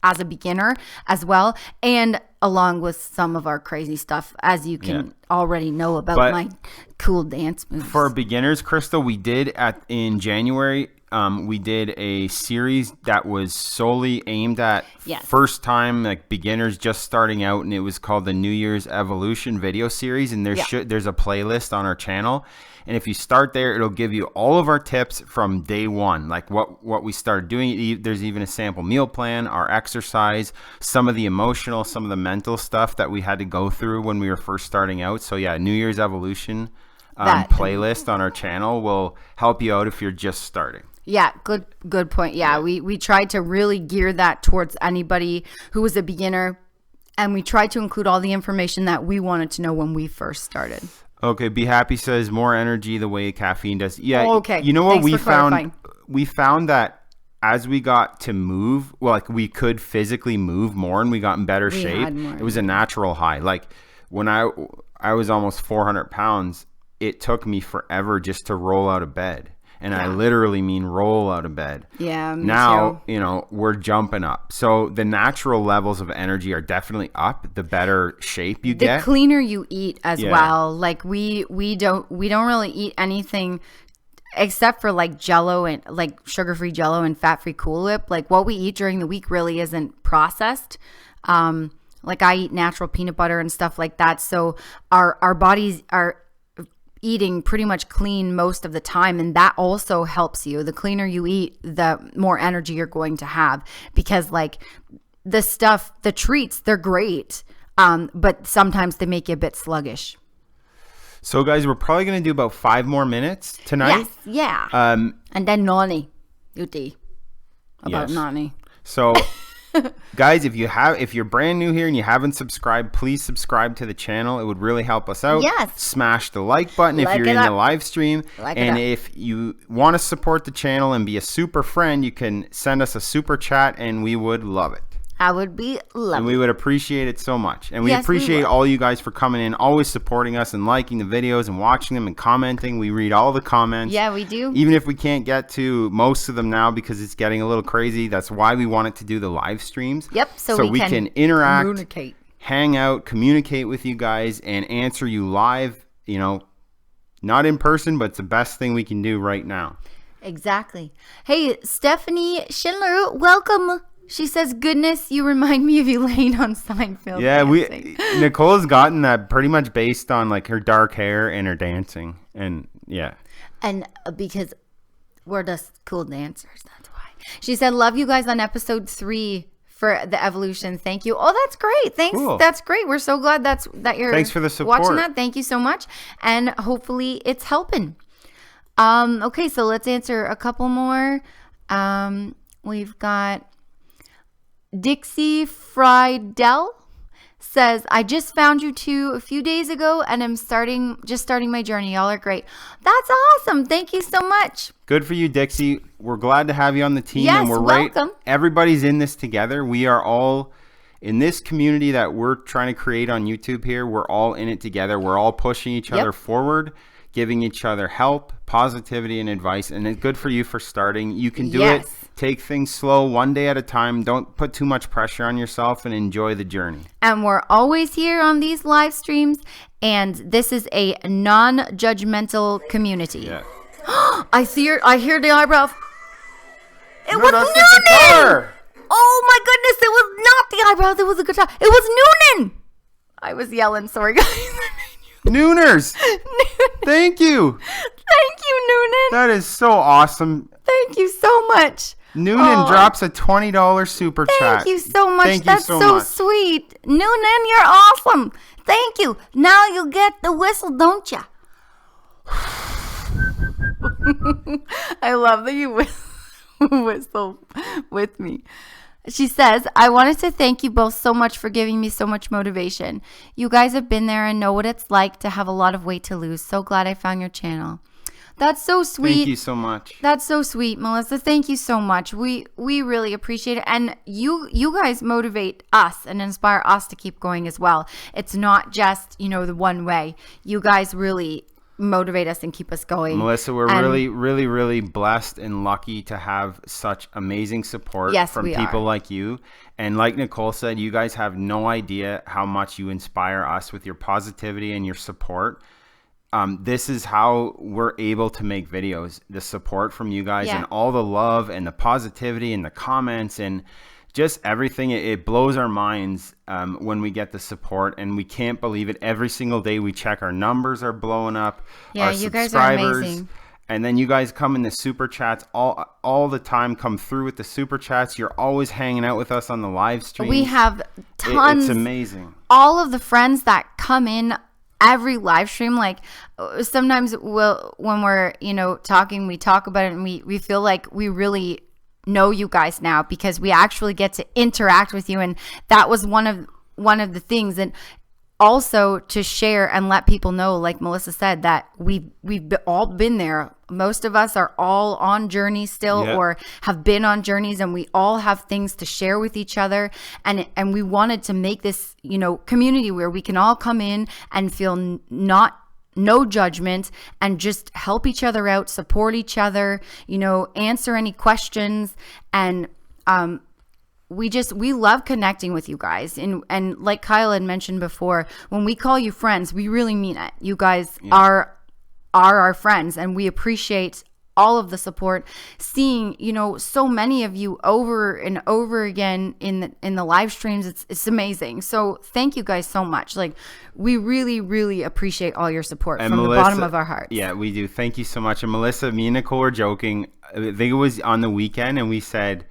as a beginner as well, and along with some of our crazy stuff, as you can already know about my cool dance moves. For beginners, Crystal, we did in January, we did a series that was solely aimed at first time beginners just starting out, and it was called the New Year's Evolution video series, and there's a playlist on our channel. And if you start there, it'll give you all of our tips from day one, like what we started doing. There's even a sample meal plan, our exercise, some of the emotional, some of the mental stuff that we had to go through when we were first starting out. So yeah, New Year's Evolution playlist on our channel will help you out if you're just starting. Yeah, good point. Yeah, we tried to really gear that towards anybody who was a beginner, and we tried to include all the information that we wanted to know when we first started. Okay, Be Happy says more energy the way caffeine does. Yeah. Oh, okay. You know what we found? We found that as we got to move, we could physically move more, and we got in better shape. It was a natural high. Like when I was almost 400 pounds, it took me forever just to roll out of bed. And I literally mean roll out of bed. Yeah. Now, we're jumping up. So the natural levels of energy are definitely up, the better shape you get. The cleaner you eat as well. Like we don't really eat anything except for Jello and sugar-free Jello and fat-free Cool Whip. Like what we eat during the week really isn't processed. I eat natural peanut butter and stuff like that. So our bodies are eating pretty much clean most of the time, and that also helps you. The cleaner you eat, the more energy you're going to have, because the treats, they're great, but sometimes they make you a bit sluggish. So guys, we're probably going to do about 5 more minutes tonight. Yes, and then Nani, Uti, about Nani. So Guys, if you're brand new here and you haven't subscribed, please subscribe to the channel. It would really help us out. Yes. Smash the like button if you're in the live stream. And if you want to support the channel and be a super friend, you can send us a super chat and we would love it. I would be lovely. And we would appreciate it so much. And we appreciate all you guys for coming in, always supporting us and liking the videos and watching them and commenting. We read all the comments. Yeah, we do. Even if we can't get to most of them now because it's getting a little crazy. That's why we wanted to do the live streams. Yep. So we can interact, communicate, hang out, communicate with you guys, and answer you live. You know, not in person, but it's the best thing we can do right now. Exactly. Hey, Stephanie Schindler, welcome. She says, goodness, you remind me of Elaine on Seinfeld. Yeah, Nicole's gotten that pretty much based on like her dark hair and her dancing. And yeah. And because we're just cool dancers, that's why. She said, love you guys on episode 3 for the evolution. Thank you. Oh, that's great. Thanks. Cool. That's great. We're so glad that you're Thanks for the support. Watching that. Thank you so much. And hopefully it's helping. Okay, so let's answer a couple more. We've got Dixie Friedel says, I just found you two a few days ago and I'm just starting my journey. Y'all are great. That's awesome. Thank you so much. Good for you, Dixie. We're glad to have you on the team. Yes, and we're welcome. Everybody's in this together. We are all in this community that we're trying to create on YouTube here. We're all in it together. We're all pushing each other forward, giving each other help, positivity, and advice. And it's good for you for starting. You can do it. Take things slow, one day at a time. Don't put too much pressure on yourself and enjoy the journey. And we're always here on these live streams. And this is a non-judgmental community. Yeah. I hear the eyebrow. It was Noonan! Oh my goodness, it was not the eyebrows. It was a guitar. It was Noonan! I was yelling. Sorry, guys. Nooners! Thank you! Thank you, Noonan! That is so awesome. Thank you so much. Noonan drops a $20 super chat. Thank you so much. That's so sweet. Noonan, you're awesome. Thank you. Now you'll get the whistle, don't you? I love that you whistle with me. She says, I wanted to thank you both so much for giving me so much motivation. You guys have been there and know what it's like to have a lot of weight to lose. So glad I found your channel. That's so sweet. Thank you so much. That's so sweet, Melissa. Thank you so much. We really appreciate it. And you guys motivate us and inspire us to keep going as well. It's not just, the one way. You guys really motivate us and keep us going. Melissa, we're really blessed and lucky to have such amazing support from people like you. And like Nicole said, you guys have no idea how much you inspire us with your positivity and your support. This is how we're able to make videos. The support from you guys and all the love and the positivity and the comments and just everything. It blows our minds when we get the support, and we can't believe it. Every single day we check, our numbers are blowing up. Yeah, you guys are amazing. And then you guys come in the super chats all the time, come through with the super chats. You're always hanging out with us on the live stream. We have tons. It's amazing. All of the friends that come in every live stream, like sometimes when we're talking, we talk about it and we feel like we really know you guys now because we actually get to interact with you, and that was one of the things. And also to share and let people know, like Melissa said, that we've all been there. Most of us are all on journeys still or have been on journeys, and we all have things to share with each other. And we wanted to make this, community where we can all come in and feel no judgment and just help each other out, support each other, answer any questions. And we love connecting with you guys. And like Kyle had mentioned before, when we call you friends, we really mean it. You guys are our friends, and we appreciate all of the support. Seeing, so many of you over and over again in the live streams, it's amazing. So thank you guys so much. Like, we really, really appreciate all your support from the bottom of our hearts. Yeah, we do. Thank you so much. And Melissa, me and Nicole were joking. I think it was on the weekend, and we said,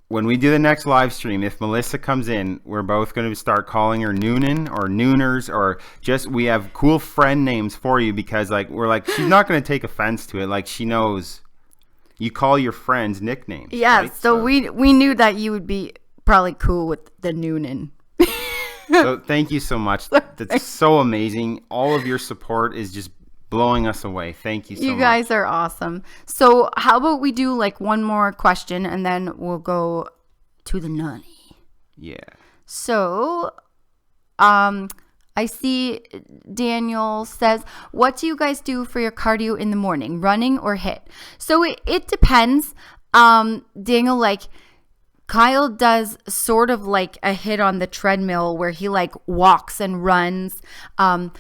when we do the next live stream, if Melissa comes in, we're both going to start calling her Noonan or Nooners, or just, we have cool friend names for you, because we're like, she's not going to take offense to it. Like, she knows you call your friends nicknames. Yeah. Right? So we knew that you would be probably cool with the noonin. So thank you so much. That's so amazing. All of your support is just blowing us away. Thank you so much. You guys are awesome. So how about we do like one more question and then we'll go to the nunny. Yeah. So, I see Daniel says, what do you guys do for your cardio in the morning, running or HIIT? So it depends. Daniel, like Kyle does sort of like a HIIT on the treadmill where he like walks and runs. I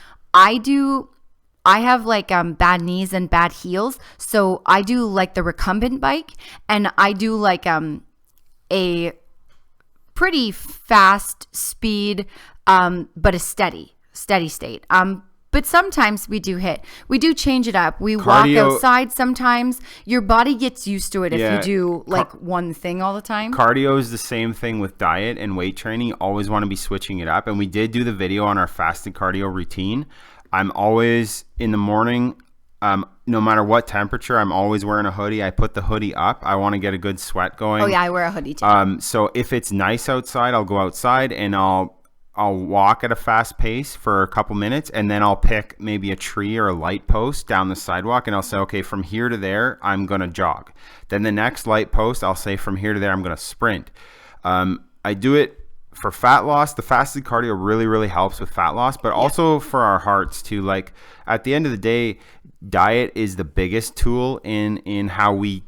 have like bad knees and bad heels. So I do like the recumbent bike, and I do like a pretty fast speed, but a steady state. But sometimes we do HIIT. We do change it up. We walk outside sometimes. Your body gets used to it if you do like one thing all the time. Cardio is the same thing with diet and weight training. You always want to be switching it up. And we did do the video on our fasted cardio routine. I'm always in the morning, no matter what temperature, I'm always wearing a hoodie. I put the hoodie up. I want to get a good sweat going. Oh yeah, I wear a hoodie too. So if it's nice outside, I'll go outside and I'll walk at a fast pace for a couple minutes, and then I'll pick maybe a tree or a light post down the sidewalk, and I'll say, okay, from here to there, I'm going to jog. Then the next light post, I'll say from here to there, I'm going to sprint. I do it for fat loss. The fasted cardio really, really helps with fat loss, but also for our hearts too. Like at the end of the day, diet is the biggest tool in how we,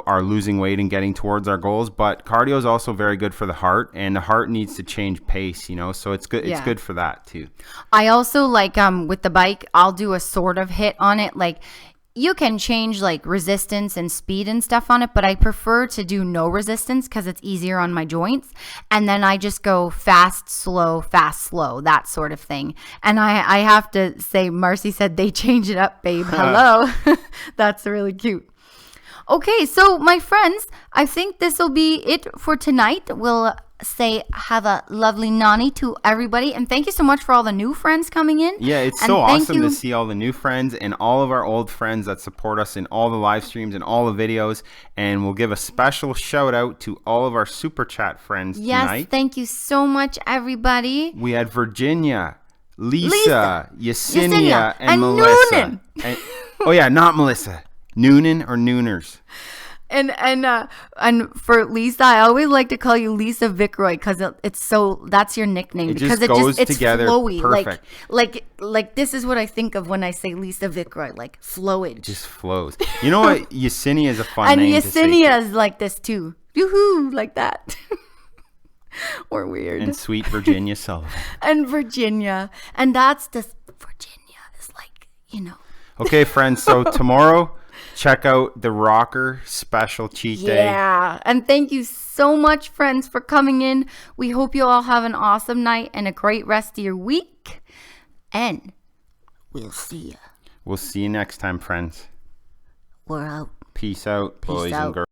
are losing weight and getting towards our goals. But cardio is also very good for the heart, and the heart needs to change pace, so it's good. It's good for that too. I also like, with the bike, I'll do a sort of HIIT on it. Like you can change like resistance and speed and stuff on it, but I prefer to do no resistance because it's easier on my joints. And then I just go fast, slow, that sort of thing. And I have to say, Marcy said they change it up, babe. Hello. That's really cute. Okay, so my friends, I think this will be it for tonight. We'll say have a lovely nani to everybody, and thank you so much for all the new friends coming in. Yeah, it's so awesome to see all the new friends and all of our old friends that support us in all the live streams and all the videos. And we'll give a special shout out to all of our super chat friends tonight. Yes, thank you so much, everybody. We had Virginia, Lisa, Yesenia, and Melissa. Oh yeah, not Melissa. Noonan or Nooners. And for Lisa, I always like to call you Lisa Vickroy because it's so, that's your nickname, because it's together flowy. perfect. Like this is what I think of when I say Lisa Vickroy, like flowage. It just flows. You know what? Yesenia is a fun name to say. And Yesenia is like this too. Yoo-hoo, like that. Or weird. And sweet Virginia Sullivan. And Virginia. And that's just, Virginia is like, Okay, friends. So tomorrow, check out the Rocker special cheat day. Yeah. And thank you so much, friends, for coming in. We hope you all have an awesome night and a great rest of your week. And we'll see you. We'll see you next time, friends. We're out. Peace out, boys and girls.